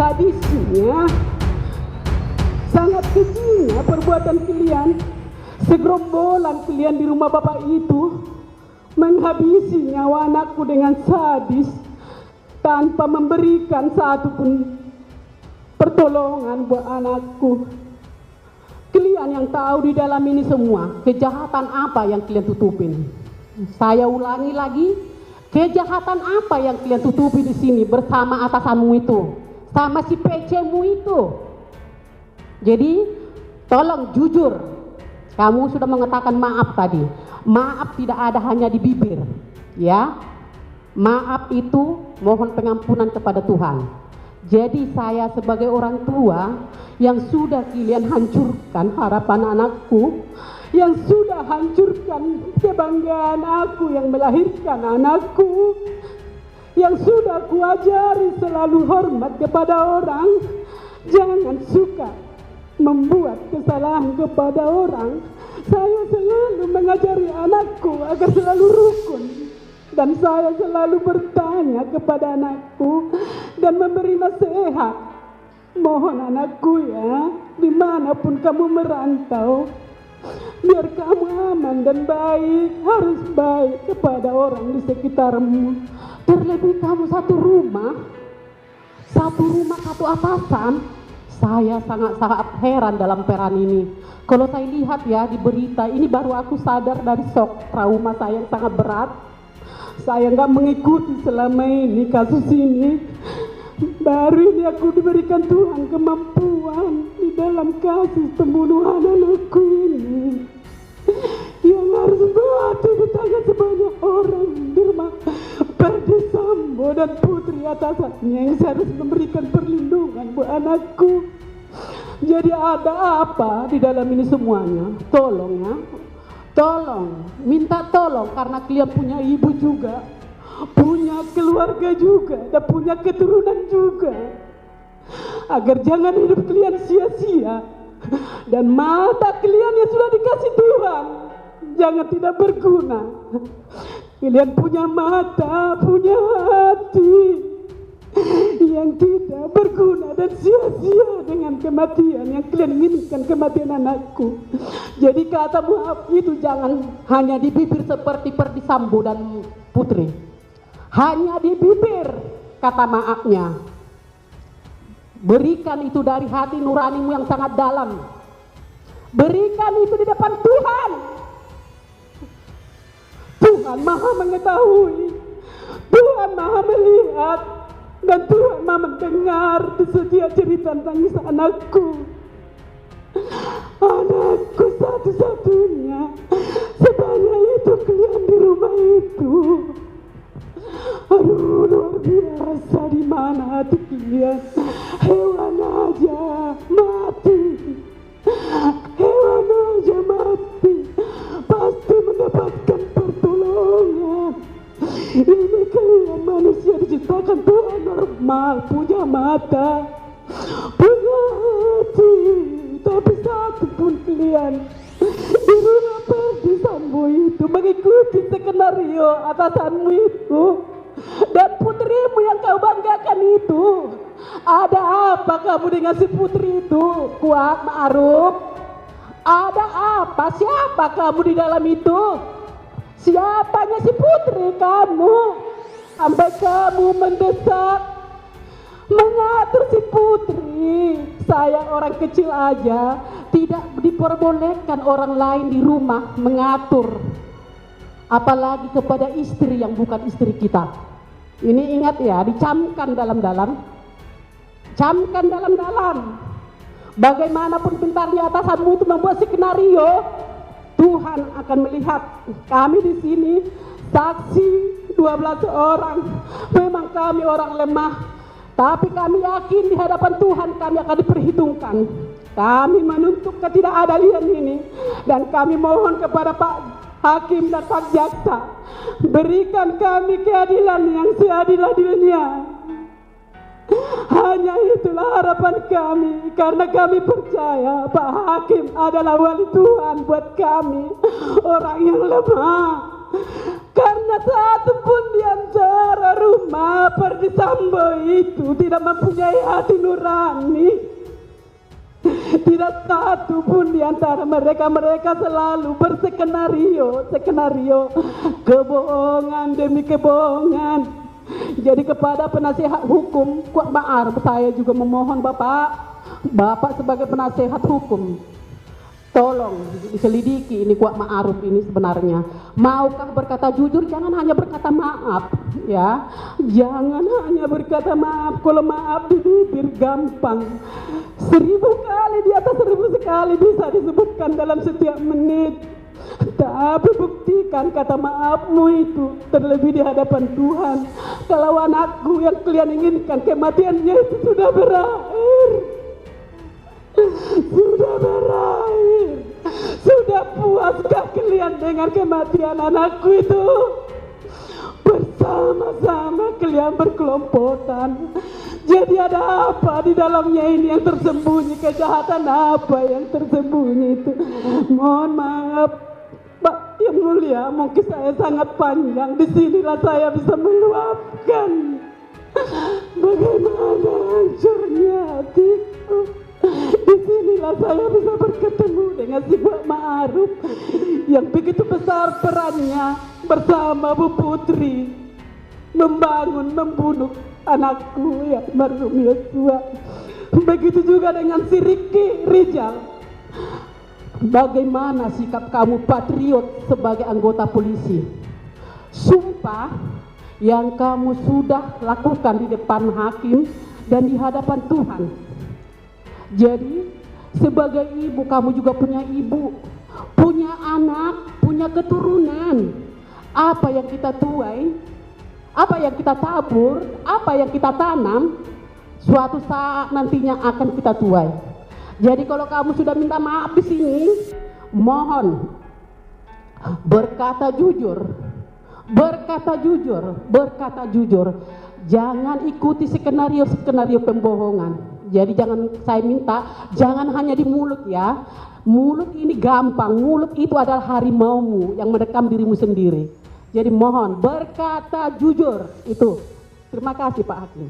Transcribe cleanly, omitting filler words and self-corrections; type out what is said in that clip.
sadisnya, sangat kejinya perbuatan kalian. Segerombolan kalian di rumah bapak itu menghabisi nyawa anakku dengan sadis tanpa memberikan satu pun pertolongan buat anakku. Kalian yang tahu di dalam ini semua, kejahatan apa yang kalian tutupin? Saya ulangi lagi, kejahatan apa yang kalian tutupi di sini bersama atasanmu itu, sama si PC-mu itu? Jadi, tolong jujur. Kamu sudah mengatakan maaf tadi. Maaf tidak ada hanya di bibir, ya. Maaf itu mohon pengampunan kepada Tuhan. Jadi saya sebagai orang tua yang sudah kalian hancurkan harapan anakku, yang sudah hancurkan kebanggaan aku yang melahirkan anakku, yang sudah kuajari selalu hormat kepada orang, jangan suka membuat kesalahan kepada orang. Saya selalu mengajari anakku agar selalu rukun, dan saya selalu bertanya kepada anakku dan memberi nasihat. Mohon anakku ya, dimanapun kamu merantau, biar kamu aman dan baik, harus baik kepada orang di sekitarmu. Terlebih kamu satu rumah satu atasan. Saya sangat heran dalam peran ini. Kalau saya lihat ya di berita ini, baru aku sadar dari shock trauma saya yang sangat berat. Saya nggak mengikuti selama ini kasus ini. Baru ini aku diberikan Tuhan kemampuan di dalam kasus pembunuhan anakku ini, yang harus mati di tangan sebanyak orang di rumah Ferdy Sambo dan putri atasannya yang harus memberikan perlindungan buat anakku. Jadi ada apa di dalam ini semuanya? Tolong ya, tolong, minta tolong, karena kalian punya ibu juga, punya keluarga juga, dan punya keturunan juga, agar jangan hidup kalian sia-sia dan mata kalian yang sudah dikasih Tuhan jangan tidak berguna. Kalian punya mata, punya hati yang tidak berguna dan sia-sia dengan kematian yang kalian inginkan, kematian anakku. Jadi kata maaf itu jangan hanya di bibir seperti Ferdy Sambo dan putri, hanya di bibir kata maafnya. Berikan itu dari hati nuranimu yang sangat dalam. Berikan itu di depan Tuhan. Tuhan maha mengetahui, Tuhan maha melihat, dan Tuhan maha mendengar di setiap cerita tangis anakku. Anakku satu-satunya, sebanyak itu kalian di rumah itu. Aduh, luar biasa, di mana hati kalian? Hewan aja mati, hewan aja mati, pasti mendapatkan pertolongan. Ini kalian manusia diciptakan Tuhan normal, punya mata, punya hati, tapi satu pun kalian di rumah Ferdy Sambo itu mengikuti skenario atasanmu itu dan putrimu yang kau banggakan itu. Ada apa kamu dengan si putri itu, Kuat Ma'ruf? Ada apa? Siapa kamu di dalam itu? Siapanya si putri kamu? Sampai kamu mendesak, mengatur si putri. Saya orang kecil aja tidak diperbolehkan orang lain di rumah mengatur, apalagi kepada istri yang bukan istri kita. Ini ingat ya, dicamkan dalam-dalam, camkan dalam-dalam. Bagaimanapun pintarnya atasanmu itu membuat skenario, Tuhan akan melihat. Kami di sini saksi 12 orang, memang kami orang lemah, tapi kami yakin di hadapan Tuhan kami akan diperhitungkan. Kami menuntut ketidakadilan ini, dan kami mohon kepada Pak Hakim dan Pak Jaksa, berikan kami keadilan yang seadil-adilnya. Hanya itulah harapan kami, karena kami percaya Pak Hakim adalah wali Tuhan buat kami, orang yang lemah. Karena satu pun di antara rumah Ferdi Sambo itu tidak mempunyai hati nurani. Tidak satu pun di antara mereka selalu berskenario kebohongan demi kebohongan. Jadi kepada penasihat hukum Kuat Ma'ruf, saya juga memohon Bapak sebagai penasihat hukum, tolong diselidiki ini Kuat Ma'ruf ini sebenarnya maukah berkata jujur, jangan hanya berkata maaf ya, jangan hanya berkata maaf. Kalau maaf di bibir gampang, 1000 kali di atas 1000 sekali bisa disebutkan dalam setiap menit, tapi buktikan kata maafmu itu terlebih di hadapan Tuhan. Kalau anakku yang kalian inginkan kematiannya itu sudah berakhir, sudah berakhir. Sudah puaskah kalian dengan kematian anakku itu? Bersama-sama kalian berkelompokan. Jadi ada apa di dalamnya ini yang tersembunyi? Kejahatan apa yang tersembunyi itu? Mohon maaf Pak yang mulia, mungkin saya sangat panjang. Disinilah saya bisa meluapkan bagaimana hancurnya hatiku. Disinilah saya bisa berketemu dengan si Kuat Ma'ruf yang begitu besar perannya bersama Bu Putri membangun, membunuh anakku ya almarhum Yosua. Begitu juga dengan si Ricky Rijal. Bagaimana sikap kamu patriot sebagai anggota polisi? Sumpah yang kamu sudah lakukan di depan hakim dan di hadapan Tuhan. Jadi sebagai ibu, kamu juga punya ibu, punya anak, punya keturunan. Apa yang kita tuai, apa yang kita tabur, apa yang kita tanam, suatu saat nantinya akan kita tuai. Jadi kalau kamu sudah minta maaf di sini, mohon berkata jujur, berkata jujur, berkata jujur. Jangan ikuti skenario pembohongan. Jadi jangan, saya minta jangan hanya di mulut ya. Mulut ini gampang, mulut itu adalah harimaumu yang mendekam dirimu sendiri. Jadi mohon berkata jujur itu. Terima kasih Pak Hakim.